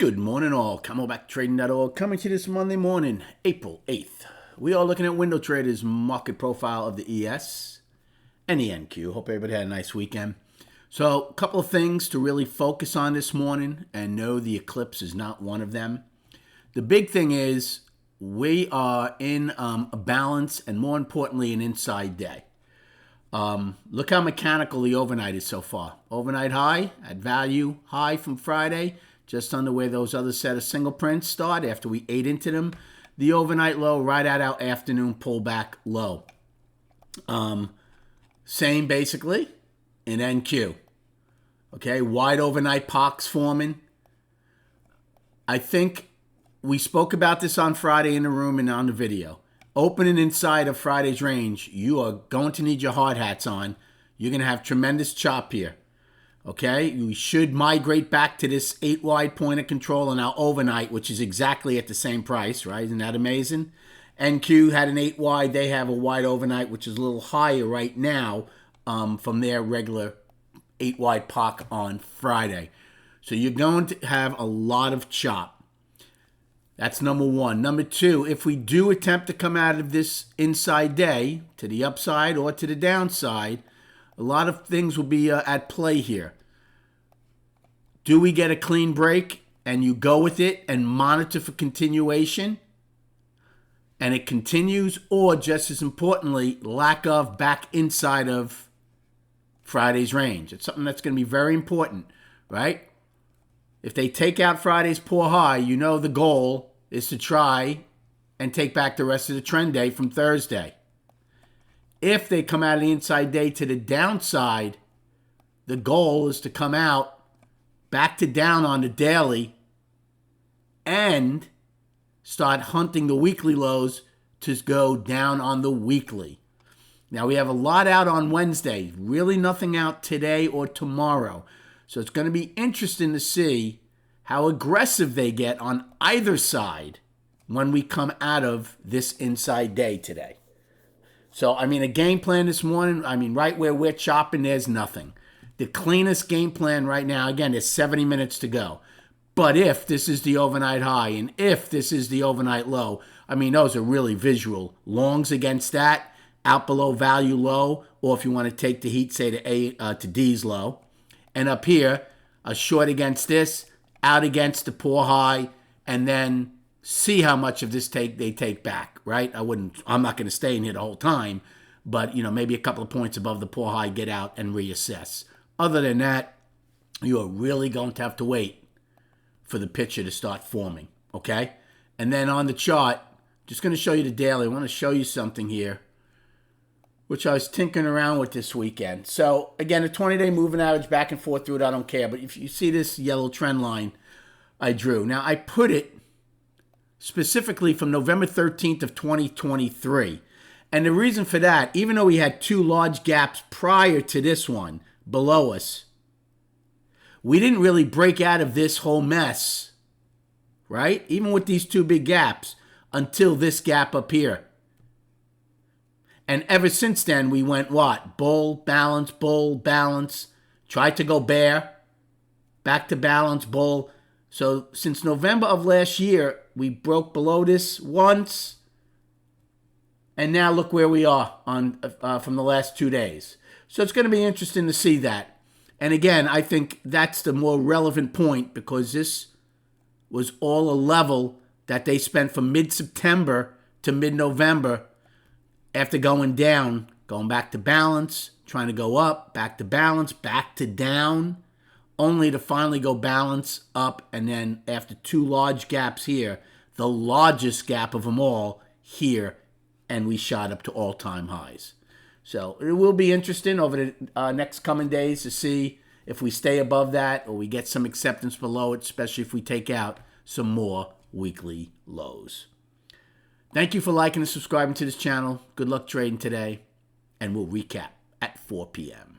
Good morning all, CamelbackTrading.org coming to you this Monday morning, April 8th. We are looking at Window Trader's market profile of the ES NQ. Hope everybody had a nice weekend. So a couple of things to really focus on this morning, and no, the eclipse is not one of them. The big thing is we are in a balance and more importantly an inside day. Look how mechanical the overnight is so far. Overnight high at value high from Friday, just under where those other set of single prints start after we ate into them. The overnight low right at our afternoon pullback low. Same basically in NQ. Okay, wide overnight pox forming. I think we spoke about this on Friday in the room and on the video. Opening inside of Friday's range, you are going to need your hard hats on. You're going to have tremendous chop here. Okay, we should migrate back to this 8 wide point of control on our overnight, which is exactly at the same price, right? Isn't that amazing? NQ had an 8 wide. They have a wide overnight, which is a little higher right now from their regular 8 wide POC on Friday. So you're going to have a lot of chop. That's number one. Number two, if we do attempt to come out of this inside day to the upside or to the downside, a lot of things will be at play here. Do we get a clean break and you go with it and monitor for continuation and it continues, or just as importantly, lack of back inside of Friday's range? It's something that's going to be very important, right? If they take out Friday's poor high, you know the goal is to try and take back the rest of the trend day from Thursday. If they come out of the inside day to the downside, the goal is to come out back to down on the daily and start hunting the weekly lows to go down on the weekly. Now, we have a lot out on Wednesday. Really nothing out today or tomorrow. So it's going to be interesting to see how aggressive they get on either side when we come out of this inside day today. So, I mean, a game plan this morning, right where we're chopping, there's nothing. The cleanest game plan right now, again, there's 70 minutes to go. But if this is the overnight high and if this is the overnight low, those are really visual. Longs against that, out below value low, or if you want to take the heat, say to D's low. And up here, a short against this, out against the poor high, and then see how much of this they take back, right? I'm not going to stay in here the whole time, but maybe a couple of points above the poor high, get out and reassess. Other than that, you are really going to have to wait for the picture to start forming, okay? And then on the chart, just going to show you the daily. I want to show you something here, which I was tinkering around with this weekend. So again, a 20-day moving average back and forth through it, I don't care. But if you see this yellow trend line I drew. Now, I put it specifically from November 13th of 2023. And the reason for that, even though we had two large gaps prior to this one below us, we didn't really break out of this whole mess, right? Even with these two big gaps until this gap up here. And ever since then, we went what? Bull, balance, tried to go bear, back to balance, bull. So since November of last year, we broke below this once, and now look where we are on from the last 2 days. So it's going to be interesting to see that. And again, I think that's the more relevant point because this was all a level that they spent from mid-September to mid-November after going down, going back to balance, trying to go up, back to balance, back to down, only to finally go balance up, and then after two large gaps here, the largest gap of them all here, and we shot up to all-time highs. So it will be interesting over the next coming days to see if we stay above that or we get some acceptance below it, especially if we take out some more weekly lows. Thank you for liking and subscribing to this channel. Good luck trading today, and we'll recap at 4 p.m.